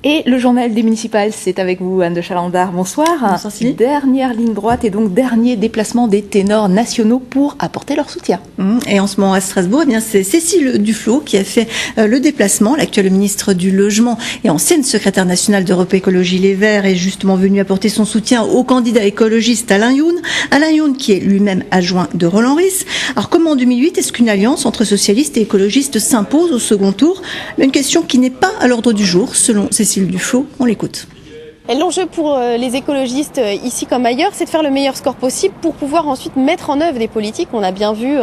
Et le journal des municipales, c'est avec vous, Anne de Chalandard. Bonsoir. Bonsoir, Sylvie. Dernière ligne droite et donc dernier déplacement des ténors nationaux pour apporter leur soutien. Et en ce moment à Strasbourg, c'est Cécile Duflot qui a fait le déplacement. L'actuelle ministre du Logement et ancienne secrétaire nationale d'Europe Écologie Les Verts est justement venue apporter son soutien au candidat écologiste Alain Youn. Alain Youn qui est lui-même adjoint de Roland Ries. Alors comme en 2008, est-ce qu'une alliance entre socialistes et écologistes s'impose au second tour? Une question qui n'est pas à l'ordre du jour, selon Cécile Duflot. On l'écoute. Et l'enjeu pour les écologistes ici comme ailleurs, c'est de faire le meilleur score possible pour pouvoir ensuite mettre en œuvre des politiques. On a bien vu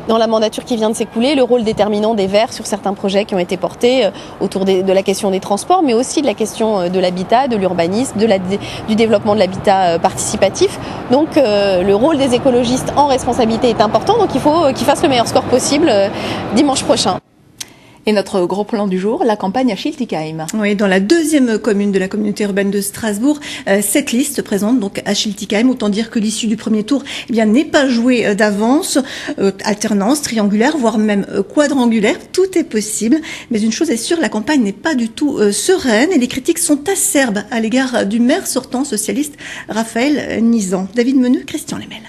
dans la mandature qui vient de s'écouler le rôle déterminant des Verts sur certains projets qui ont été portés autour de la question des transports, mais aussi de la question de l'habitat, de l'urbanisme, du développement de l'habitat participatif. Donc le rôle des écologistes en responsabilité est important, donc il faut qu'ils fassent le meilleur score possible dimanche prochain. Et notre gros plan du jour, la campagne à Schiltigheim. Oui, dans la deuxième commune de la communauté urbaine de Strasbourg, cette liste se présente donc à Schiltigheim. Autant dire que l'issue du premier tour n'est pas jouée d'avance. Alternance, triangulaire, voire même quadrangulaire, tout est possible. Mais une chose est sûre, la campagne n'est pas du tout sereine et les critiques sont acerbes à l'égard du maire sortant socialiste Raphaël Nizan. David Meneux, Christian Lemel.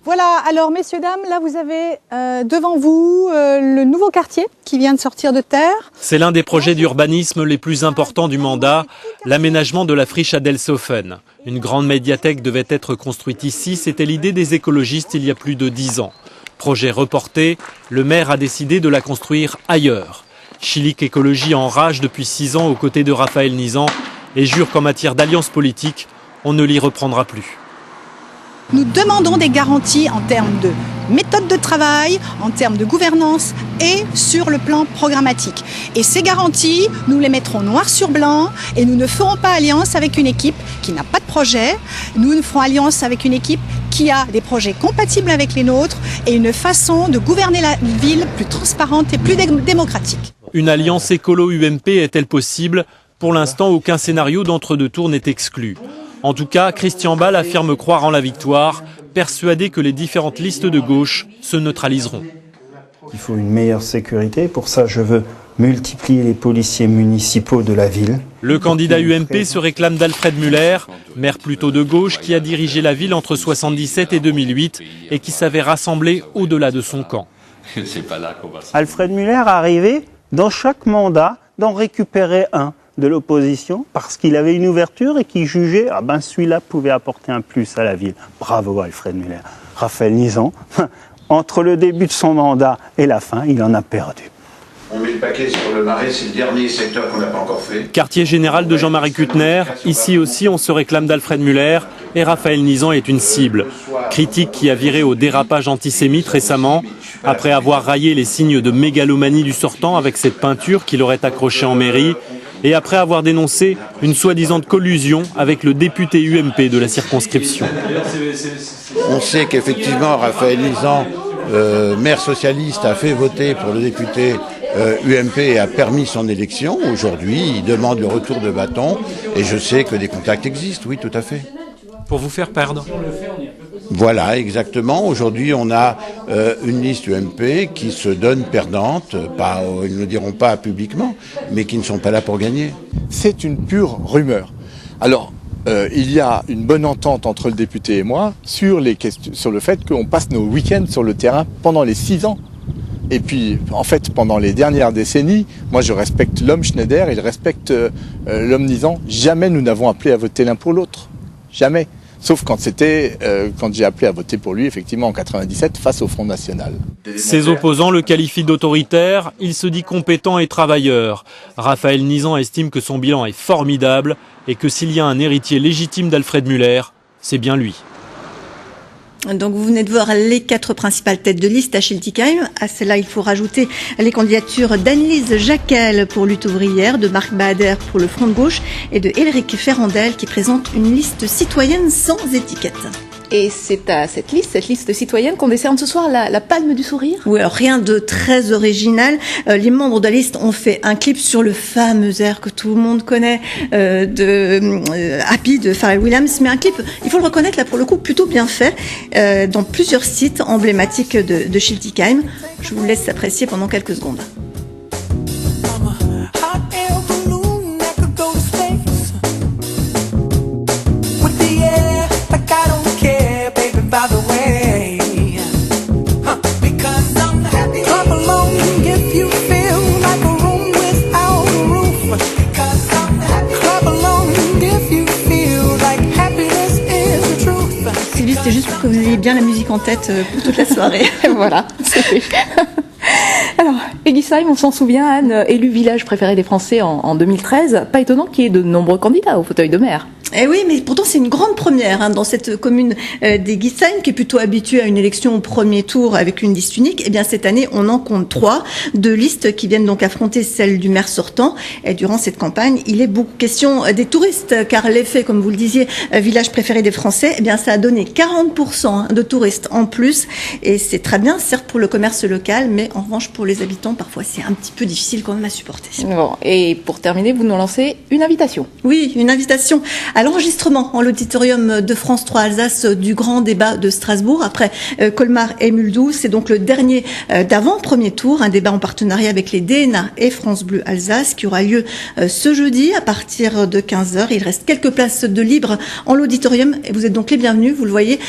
Voilà, alors messieurs, dames, là vous avez devant vous le nouveau quartier qui vient de sortir de terre. C'est l'un des projets d'urbanisme les plus importants du mandat, l'aménagement de la friche à Delshofen. Une grande médiathèque devait être construite ici, c'était l'idée des écologistes il y a plus de 10 ans. Projet reporté, le maire a décidé de la construire ailleurs. Schillig Écologie enrage depuis 6 ans aux côtés de Raphaël Nizan et jure qu'en matière d'alliance politique, on ne l'y reprendra plus. Nous demandons des garanties en termes de méthode de travail, en termes de gouvernance et sur le plan programmatique. Et ces garanties, nous les mettrons noir sur blanc et nous ne ferons pas alliance avec une équipe qui n'a pas de projet. Nous ferons alliance avec une équipe qui a des projets compatibles avec les nôtres et une façon de gouverner la ville plus transparente et plus démocratique. Une alliance écolo-UMP est-elle possible? Pour l'instant, aucun scénario d'entre-deux tours n'est exclu. En tout cas, Christian Ball affirme croire en la victoire, persuadé que les différentes listes de gauche se neutraliseront. Il faut une meilleure sécurité. Pour ça, je veux multiplier les policiers municipaux de la ville. Le candidat UMP se réclame d'Alfred Müller, maire plutôt de gauche qui a dirigé la ville entre 1977 et 2008 et qui savait rassembler au-delà de son camp. Alfred Müller arrivait dans chaque mandat d'en récupérer un de l'opposition parce qu'il avait une ouverture et qu'il jugeait celui-là pouvait apporter un plus à la ville. Bravo Alfred Müller. Raphaël Nizan, entre le début de son mandat et la fin, il en a perdu. On met le paquet sur le Marais, c'est le dernier secteur qu'on n'a pas encore fait. Quartier général de Jean-Marie Kuttner, ici aussi on se réclame d'Alfred Müller et Raphaël Nizan est une cible. Critique qui a viré au dérapage antisémite récemment, après avoir raillé les signes de mégalomanie du sortant avec cette peinture qu'il aurait accrochée en mairie, et après avoir dénoncé une soi-disant collusion avec le député UMP de la circonscription. On sait qu'effectivement Raphaël Nizan, maire socialiste, a fait voter pour le député UMP et a permis son élection. Aujourd'hui, il demande le retour de bâton et je sais que des contacts existent, oui, tout à fait. Pour vous faire perdre. Voilà, exactement. Aujourd'hui, on a une liste UMP qui se donne perdante, ils ne le diront pas publiquement, mais qui ne sont pas là pour gagner. C'est une pure rumeur. Alors, il y a une bonne entente entre le député et moi sur le fait qu'on passe nos week-ends sur le terrain pendant les 6 ans. Et puis, en fait, pendant les dernières décennies, moi je respecte l'homme Schneider, il respecte l'homme Nizan. Jamais nous n'avons appelé à voter l'un pour l'autre. Jamais. Sauf quand j'ai appelé à voter pour lui, effectivement, en 97, face au Front National. Ses opposants le qualifient d'autoritaire, il se dit compétent et travailleur. Raphaël Nizan estime que son bilan est formidable et que s'il y a un héritier légitime d'Alfred Müller, c'est bien lui. Donc vous venez de voir les 4 principales têtes de liste à Schiltigheim. À cela, il faut rajouter les candidatures d'Annelise Jacquel pour Lutte ouvrière, de Marc Bahader pour le Front de gauche et de Elric Ferrandel qui présente une liste citoyenne sans étiquette. Et c'est à cette liste citoyenne qu'on décerne ce soir la palme du sourire. Oui, alors rien de très original. Les membres de la liste ont fait un clip sur le fameux air que tout le monde connaît de Happy de Pharrell Williams, mais un clip, il faut le reconnaître là pour le coup, plutôt bien fait, dans plusieurs sites emblématiques de Schiltigheim. Je vous laisse apprécier pendant quelques secondes. bien la musique en tête pour toute la soirée. Voilà, c'est fait. Alors, Eguisheim, on s'en souvient, Anne, élu village préféré des Français en 2013. Pas étonnant qu'il y ait de nombreux candidats au fauteuil de maire. Eh oui, mais pourtant c'est une grande première dans cette commune d'Eguisheim qui est plutôt habituée à une élection au premier tour avec une liste unique. Eh bien cette année, on en compte 3, 2 listes qui viennent donc affronter celle du maire sortant. Et durant cette campagne, il est beaucoup question des touristes, car l'effet, comme vous le disiez, village préféré des Français, eh bien ça a donné 40% de touristes en plus. Et c'est très bien, certes pour le commerce local, mais en revanche pour les habitants, parfois c'est un petit peu difficile quand même à supporter. Bon, et pour terminer, vous nous lancez une invitation. Oui, une invitation à l'enregistrement en l'auditorium de France 3 Alsace du grand débat de Strasbourg après Colmar et Mulhouse. C'est donc le dernier d'avant-premier tour, un débat en partenariat avec les DNA et France Bleu Alsace qui aura lieu ce jeudi à partir de 15h. Il reste quelques places de libre en l'auditorium et vous êtes donc les bienvenus. Vous le voyez,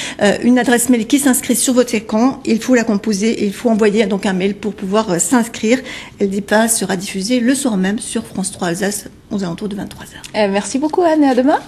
une adresse mail qui s'inscrit sur votre écran. Il faut la composer et il faut envoyer donc un mail pour pouvoir s'inscrire. Et le débat sera diffusé le soir même sur France 3 Alsace aux alentours de 23h. Merci beaucoup, Anne, et à demain.